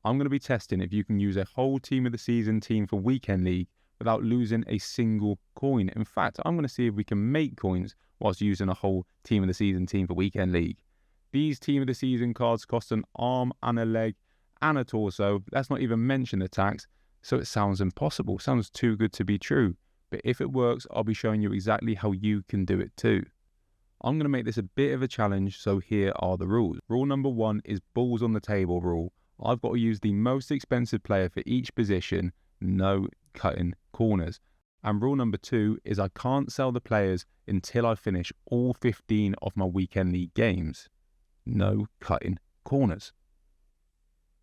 I'm going to be testing if you can use a whole team of the season team for Weekend League without losing a single coin. In fact, I'm going to see if we can make coins whilst using a whole team of the season team for Weekend League. These team of the season cards cost an arm and a leg and a torso. Let's not even mention the tax. So it sounds impossible. Sounds too good to be true. But if it works, I'll be showing you exactly how you can do it too. I'm going to make this a bit of a challenge, so here are the rules. Rule number 1 is balls on the table rule. I've got to use the most expensive player for each position, no cutting corners. And rule number 2 is I can't sell the players until I finish all 15 of my Weekend League games. No cutting corners.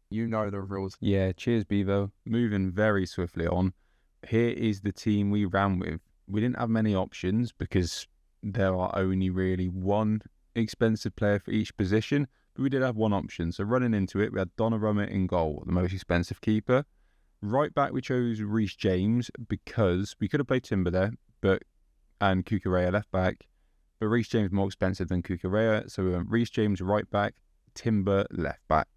You know the rules. Yeah, cheers, Bevo. Moving very swiftly on. Here is the team we ran with. We didn't have many options because there are only really one expensive player for each position, but we did have one option. So running into it, we had Donnarumma in goal, the most expensive keeper. Right back, we chose Reece James because we could have played Timber there, and Cucurella left back, but Reece James more expensive than Cucurella, so we went Reece James right back, Timber left back.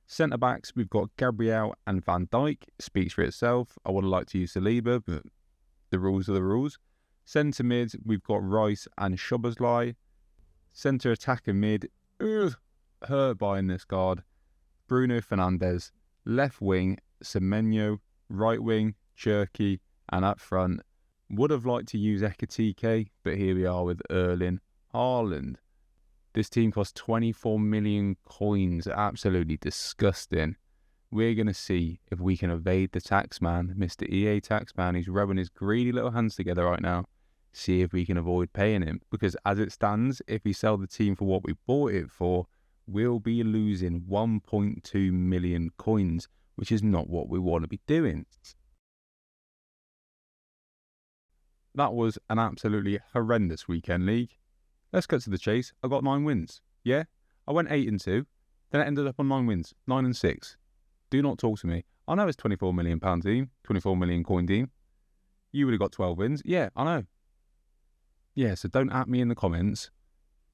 Centre backs, we've got Gabriel and Van Dijk. Speaks for itself. I would have liked to use Saliba, but the rules are the rules. Centre mid, we've got Rice and Szoboszlai. Centre attacker mid, hurt buying this card, Bruno Fernandes. Left wing, Semenyo. Right wing, Cherky. And up front, would have liked to use Ekatike, but here we are with Erling Haaland. This team costs 24 million coins. Absolutely disgusting. We're going to see if we can evade the taxman, Mr. EA Taxman. He's rubbing his greedy little hands together right now. See if we can avoid paying him. Because as it stands, if we sell the team for what we bought it for, we'll be losing 1.2 million coins, which is not what we want to be doing. That was an absolutely horrendous Weekend League. Let's cut to the chase. I got 9 wins. Yeah? I went 8-2. Then I ended up on 9 wins. 9-6. Do not talk to me. I know it's £24 million team. 24 million coin team. You would have got 12 wins. Yeah, I know. Yeah, so don't at me in the comments.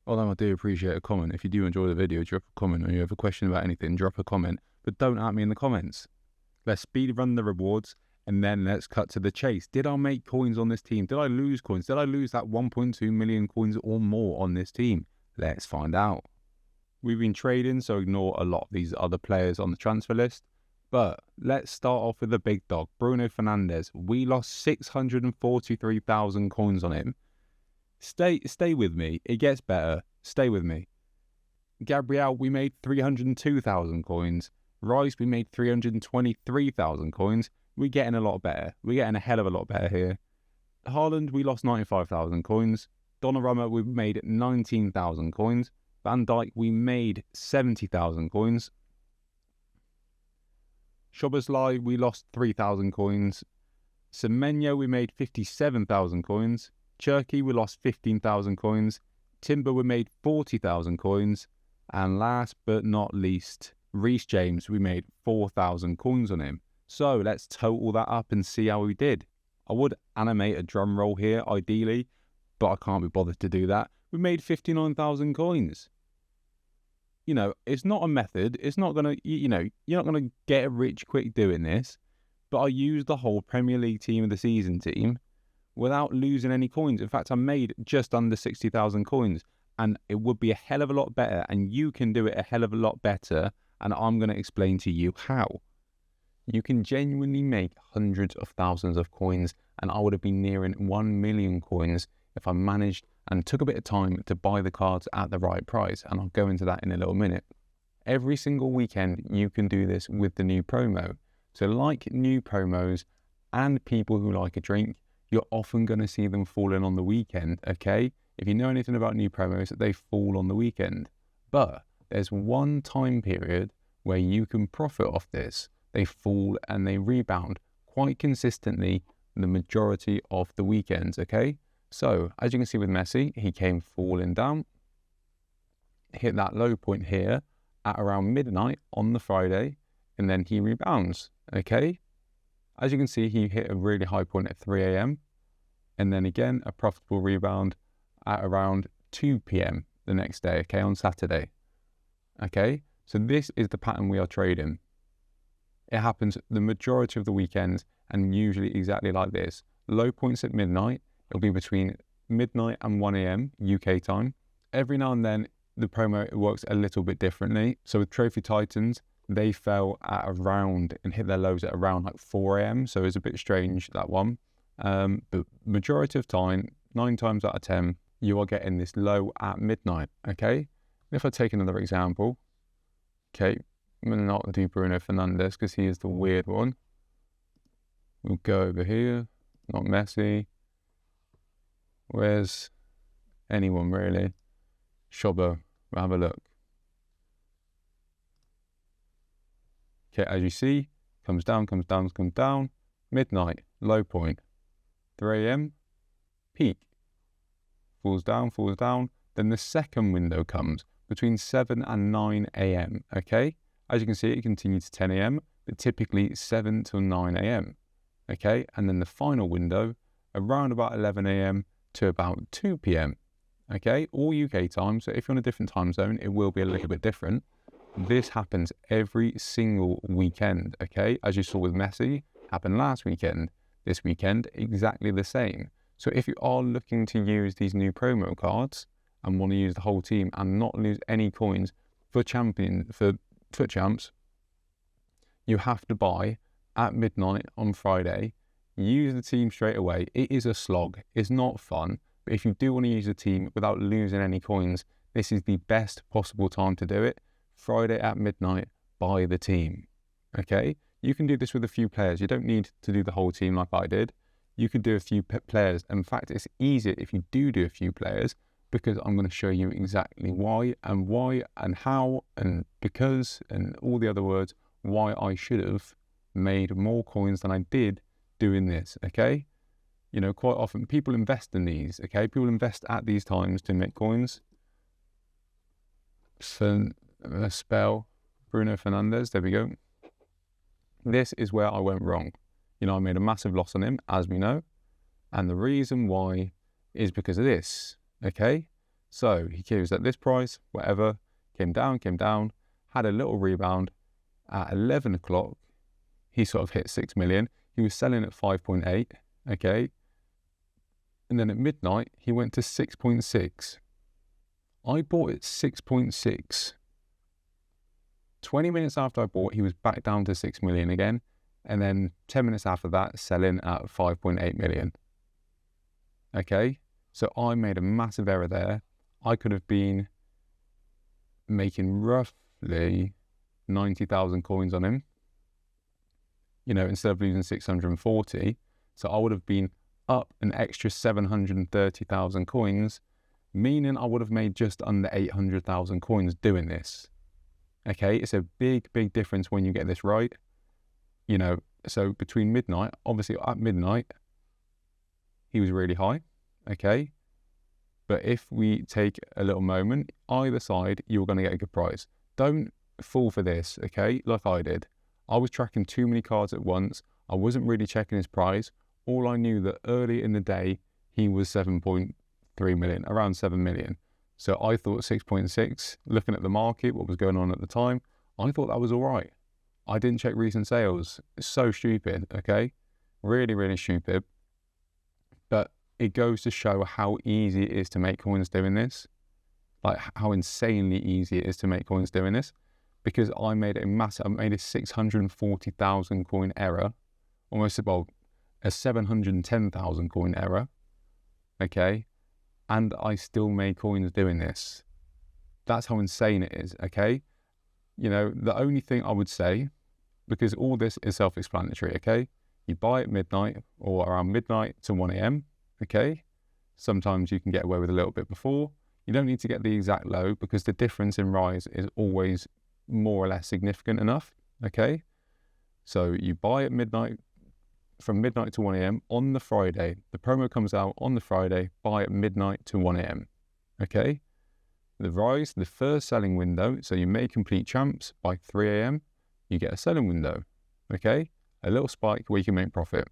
Although I do appreciate a comment. If you do enjoy the video, drop a comment. Or you have a question about anything, drop a comment. But don't at me in the comments. Let's speed run the rewards. And then let's cut to the chase. Did I make coins on this team? Did I lose coins? Did I lose that 1.2 million coins or more on this team? Let's find out. We've been trading, so ignore a lot of these other players on the transfer list. But let's start off with the big dog, Bruno Fernandes. We lost 643,000 coins on him. Stay with me. It gets better. Stay with me. Gabriel, we made 302,000 coins. Rice, we made 323,000 coins. We're getting a lot better. We're getting a hell of a lot better here. Haaland, we lost 95,000 coins. Donnarumma, we made 19,000 coins. Van Dijk, we made 70,000 coins. Szoboszlai, we lost 3,000 coins. Semenyo, we made 57,000 coins. Cherky, we lost 15,000 coins. Timber, we made 40,000 coins. And last but not least, Reece James, we made 4,000 coins on him. So let's total that up and see how we did. I would animate a drum roll here, ideally, but I can't be bothered to do that. We made 59,000 coins. You know, it's not a method. It's not going to, you're not going to get rich quick doing this. But I used the whole Premier League team of the season team without losing any coins. In fact, I made just under 60,000 coins. And it would be a hell of a lot better. And you can do it a hell of a lot better. And I'm going to explain to you how. You can genuinely make hundreds of thousands of coins, and I would have been nearing 1 million coins if I managed and took a bit of time to buy the cards at the right price, and I'll go into that in a little minute. Every single weekend you can do this with the new promo. So like new promos and people who like a drink, you're often going to see them falling on the weekend, okay? If you know anything about new promos, they fall on the weekend. But there's one time period where you can profit off this. They fall and they rebound quite consistently the majority of the weekends, okay? So, as you can see with Messi, he came falling down, hit that low point here at around midnight on the Friday, and then he rebounds, okay? As you can see, he hit a really high point at 3 a.m. and then again, a profitable rebound at around 2 p.m. the next day, okay, on Saturday, okay? So this is the pattern we are trading. It happens the majority of the weekends and usually exactly like this. Low points at midnight. It'll be between midnight and 1 a.m. UK time. Every now and then, the promo works a little bit differently. So with Trophy Titans, they fell at around and hit their lows at around like 4 a.m. So it's a bit strange, that one. But majority of time, 9 times out of 10, you are getting this low at midnight, okay? If I take another example, okay, I'm going to not do Bruno Fernandes because he is the weird one. We'll go over here, not Messi. Where's anyone really? Shobo, we'll have a look. Okay, as you see, comes down, comes down, comes down. Midnight, low point. 3 a.m, peak. Falls down, falls down. Then the second window comes between 7 and 9 a.m, okay? As you can see, it continues to 10 a.m, but typically 7 till 9 a.m, okay? And then the final window, around about 11 a.m to about 2 p.m, okay? All UK time, so if you're on a different time zone, it will be a little bit different. This happens every single weekend, okay? As you saw with Messi, happened last weekend. This weekend, exactly the same. So if you are looking to use these new promo cards and want to use the whole team and not lose any coins for FUT Champs, you have to buy at midnight on Friday. Use the team straight away. It is a slog. It's not fun. But if you do want to use the team without losing any coins, this is the best possible time to do it. Friday at midnight, buy the team. Okay? You can do this with a few players. You don't need to do the whole team like I did. You could do a few players. In fact, it's easier if you do a few players because I'm going to show you exactly why and how and because and all the other words why I should have made more coins than I did doing this, okay? You know, quite often people invest in these, okay? People invest at these times to make coins. So let's spell Bruno Fernandes, there we go. This is where I went wrong. You know, I made a massive loss on him, as we know. And the reason why is because of this, okay? So he was at this price, whatever, came down, had a little rebound. At 11 o'clock, he sort of hit 6 million. He was selling at 5.8, okay? And then at midnight, he went to 6.6. I bought at 6.6. 20 minutes after I bought, he was back down to 6 million again. And then 10 minutes after that, selling at 5.8 million. Okay? So I made a massive error there. I could have been making roughly 90,000 coins on him, you know, instead of losing 640. So I would have been up an extra 730,000 coins, meaning I would have made just under 800,000 coins doing this. Okay, it's a big difference when you get this right. You know, so between midnight, obviously at midnight, he was really high, okay? But if we take a little moment, either side, you're going to get a good price. Don't fall for this, okay? Like I did. I was tracking too many cards at once. I wasn't really checking his price. All I knew that early in the day, he was 7.3 million, around 7 million. So I thought 6.6, looking at the market, what was going on at the time, I thought that was all right. I didn't check recent sales. It's so stupid, okay? Really stupid. But it goes to show how easy it is to make coins doing this. Like how insanely easy it is to make coins doing this. Because I made a 640,000 coin error. Almost about a 710,000 coin error. Okay? And I still made coins doing this. That's how insane it is, okay? You know, the only thing I would say, because all this is self-explanatory, okay? You buy at midnight or around midnight to 1 a.m, okay? Sometimes you can get away with a little bit before. You don't need to get the exact low because the difference in rise is always more or less significant enough, okay? So you buy at midnight, from midnight to 1 a.m. on the Friday. The promo comes out on the Friday, buy at midnight to 1 a.m, okay? The rise, the first selling window, so you may complete champs by 3 a.m, you get a selling window, okay? A little spike where you can make profit.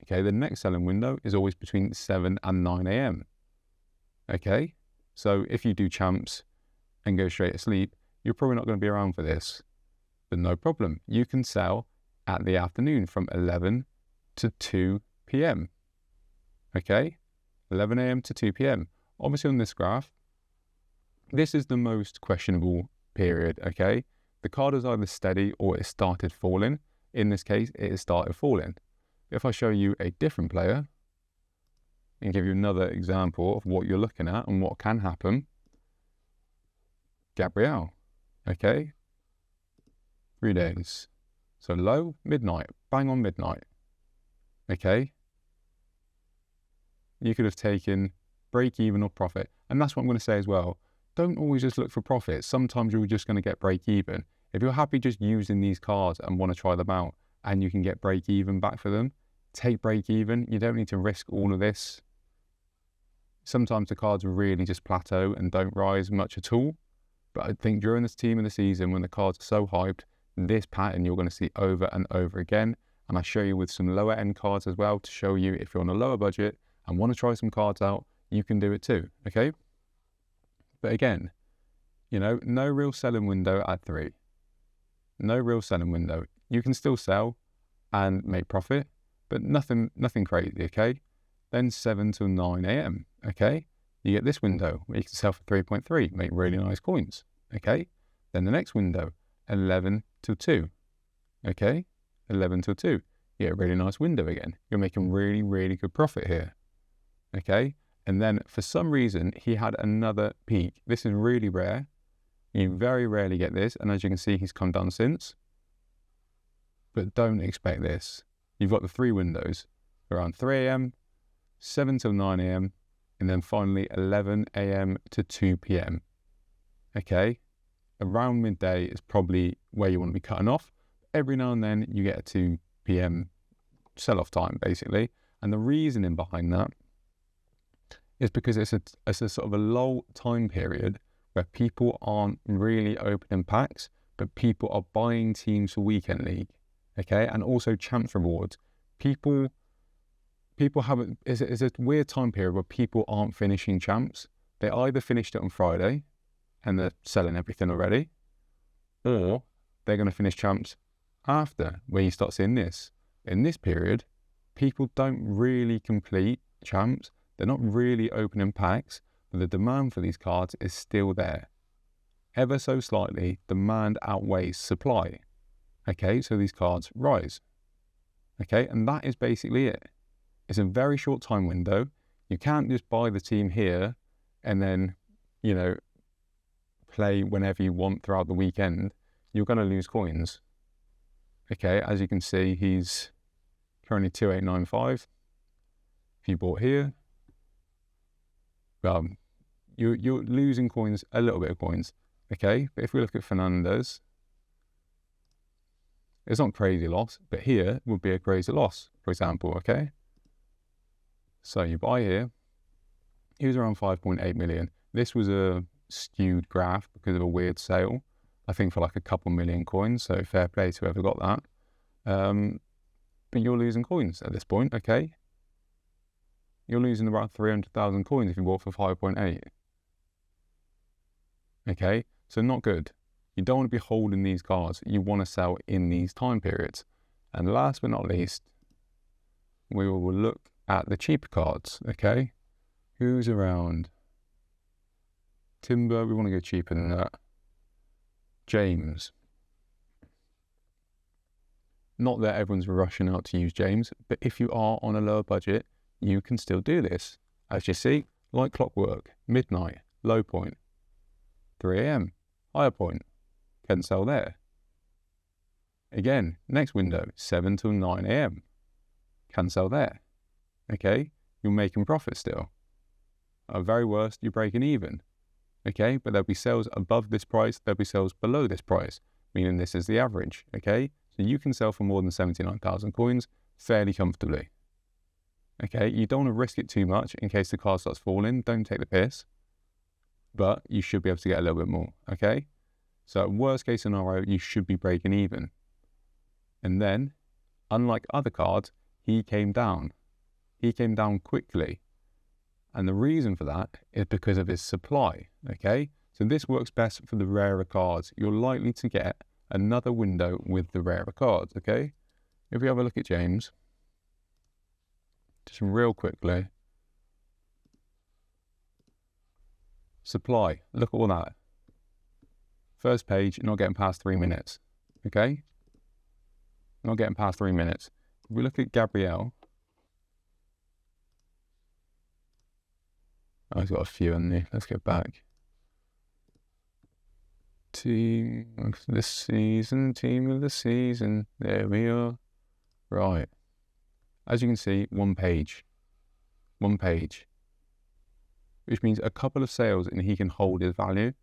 Okay, the next selling window is always between 7 and 9 a.m, okay? So if you do champs and go straight to sleep, you're probably not going to be around for this. But no problem, you can sell at the afternoon from 11 to 2 p.m. Okay, 11 a.m. to 2 p.m. Obviously on this graph, this is the most questionable period, okay? The card is either steady or it started falling. In this case, it has started falling. If I show you a different player and give you another example of what you're looking at and what can happen, Gabrielle, okay? 3 days. So low, midnight, bang on midnight, okay? You could have taken break even or profit. And that's what I'm going to say as well. Don't always just look for profit. Sometimes you're just going to get break even. If you're happy just using these cards and want to try them out and you can get break even back for them, take break even. You don't need to risk all of this. Sometimes the cards really just plateau and don't rise much at all. But I think during this team of the season, when the cards are so hyped, this pattern you're going to see over and over again. And I show you with some lower end cards as well to show you if you're on a lower budget and want to try some cards out, you can do it too, okay? But again, you know, no real selling window at 3. No real selling window. You can still sell and make profit, but nothing crazy, okay? Then 7 till 9 a.m, okay? You get this window where you can sell for 3.3, make really nice coins, okay? Then the next window, 11 till 2, okay? 11 till 2, you get a really nice window again. You're making really, really good profit here, okay? And then for some reason, he had another peak. This is really rare. You very rarely get this. And as you can see, he's come down since. But don't expect this. You've got the 3 windows around 3 a.m, 7 till 9 a.m, and then finally 11 a.m. to 2 p.m. Okay? Around midday is probably where you want to be cutting off. Every now and then you get a 2 p.m. sell-off time, basically. And the reasoning behind that is because it's a sort of a lull time period where people aren't really opening packs, but people are buying teams for Weekend League, okay? And also Champs Rewards. People haven't, it's a weird time period where people aren't finishing Champs. They either finished it on Friday and they're selling everything already, or they're going to finish Champs after, where you start seeing this. In this period, people don't really complete Champs. They're not really opening packs, but the demand for these cards is still there. Ever so slightly, demand outweighs supply. Okay, so these cards rise. Okay, and that is basically it. It's a very short time window. You can't just buy the team here and then, you know, play whenever you want throughout the weekend. You're going to lose coins. Okay, as you can see, he's currently 2895. If you bought here, you're losing coins, a little bit of coins, okay? But if we look at Fernandez, it's not crazy loss, but here would be a crazy loss, for example, okay? So you buy here, he was around 5.8 million. This was a skewed graph because of a weird sale, I think for like a couple million coins, so fair play to whoever got that. But you're losing coins at this point, okay? You're losing about 300,000 coins if you bought for 5.8. Okay, so not good. You don't want to be holding these cards. You want to sell in these time periods. And last but not least, we will look at the cheaper cards, okay? Who's around? Timber, we want to go cheaper than that. James. Not that everyone's rushing out to use James, but if you are on a lower budget, you can still do this. As you see, like clockwork, midnight, low point, 3 a.m, higher point, can sell there. Again, next window, 7 till 9 a.m, can sell there. Okay, you're making profit still. At very worst, you're breaking even. Okay, but there'll be sales above this price, there'll be sales below this price, meaning this is the average. Okay, so you can sell for more than 79,000 coins fairly comfortably. Okay, you don't want to risk it too much in case the card starts falling. Don't take the piss, but you should be able to get a little bit more. Okay, so worst case scenario, you should be breaking even. And then, unlike other cards, he came down. He came down quickly. And the reason for that is because of his supply. Okay, so this works best for the rarer cards. You're likely to get another window with the rarer cards. Okay, if we have a look at James, just real quickly, supply, look at all that. First page, not getting past 3 minutes, okay? Not getting past 3 minutes. If we look at Gabrielle, oh, he's got a few in there. Let's get back. Team of the season. There we are. Right. As you can see, one page, which means a couple of sales and he can hold his value.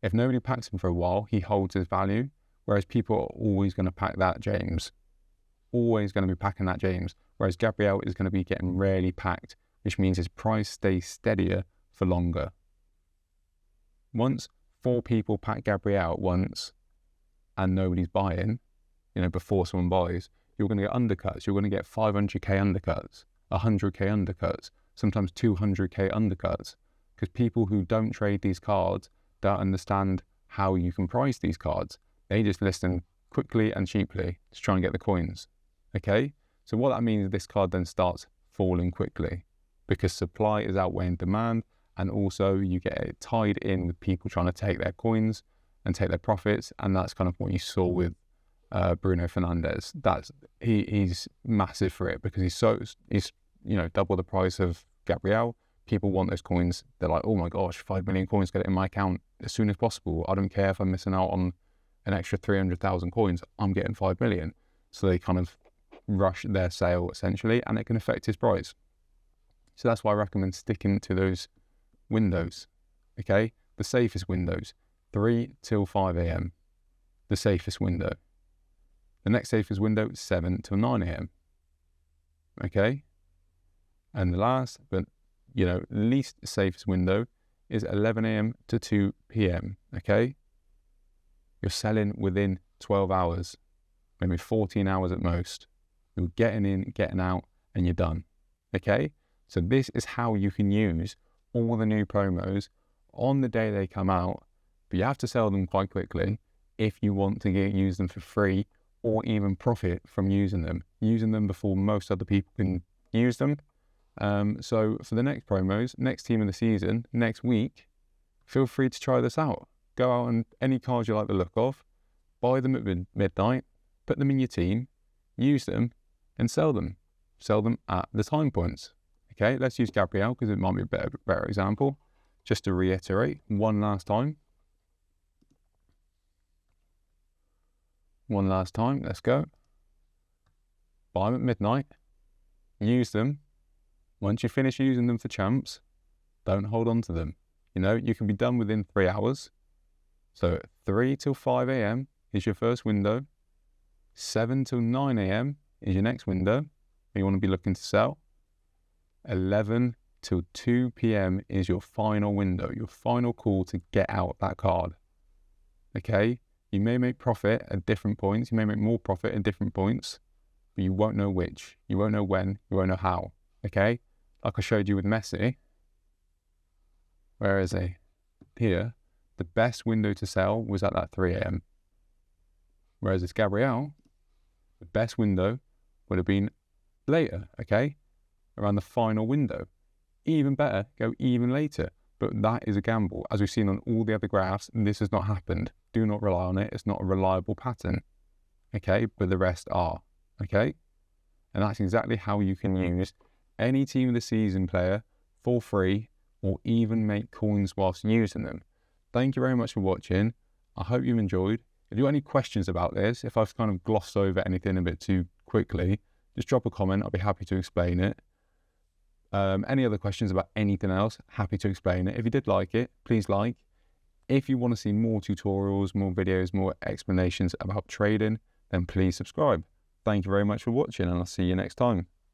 If nobody packs him for a while, he holds his value, whereas people are always going to pack that James. Always going to be packing that James, whereas Gabrielle is going to be getting rarely packed, which means his price stays steadier for longer. Once 4 people pack Gabrielle once and nobody's buying, before someone buys, you're going to get undercuts. You're going to get 500k undercuts, 100k undercuts, sometimes 200k undercuts, because people who don't trade these cards don't understand how you can price these cards. They just list them quickly and cheaply to try and get the coins. Okay, so what that means is this card then starts falling quickly because supply is outweighing demand, and also you get it tied in with people trying to take their coins and take their profits, and that's kind of what you saw with Bruno Fernandes. He's massive for it because he's double the price of Gabrielle. People want those coins. They're like, oh my gosh, 5 million coins, get it in my account as soon as possible. I don't care if I'm missing out on an extra 300,000 coins. I'm getting 5 million. So they kind of rush their sale essentially, and it can affect his price. So that's why I recommend sticking to those windows. Okay, the safest windows, 3 till 5 a.m. the safest window. The next safest window is 7 till 9 a.m. Okay, and the last but least safest window is 11 a.m. to 2 p.m. Okay, you're selling within 12 hours, maybe 14 hours at most. You're getting in, getting out, and you're done. Okay, so this is how you can use all the new promos on the day they come out, but you have to sell them quite quickly if you want to use them for free or even profit from using them before most other people can use them. So for the next promos, next team of the season, next week, feel free to try this out. Go out and any cards you like the look of, buy them at midnight, put them in your team, use them, and sell them. Sell them at the time points. Okay, let's use Gabrielle because it might be a better example. Just to reiterate one last time. Let's go. Buy them at midnight, use them. Once you finish using them for champs, don't hold on to them. You can be done within 3 hours. So 3 till 5 a.m. is your first window. 7 till 9 a.m. is your next window you want to be looking to sell. 11 till 2 p.m. is your final window, your final call to get out that card. Okay, you may make profit at different points, you may make more profit at different points, but you won't know which, you won't know when, you won't know how. Okay, like I showed you with Messi, whereas here, the best window to sell was at that 3 a.m. Whereas it's Gabrielle, the best window would have been later, okay? Around the final window. Even better, go even later. But that is a gamble. As we've seen on all the other graphs, this has not happened. Do not rely on it. It's not a reliable pattern, okay? But the rest are, okay? And that's exactly how you can use any team of the season player for free or even make coins whilst using them. Thank you very much for watching. I hope you've enjoyed. If you've got any questions about this, if I've kind of glossed over anything a bit too quickly, just drop a comment. I'll be happy to explain it. Any other questions about anything else, happy to explain it. If you did like it, please like. If you want to see more tutorials, more videos, more explanations about trading, then please subscribe. Thank you very much for watching, and I'll see you next time.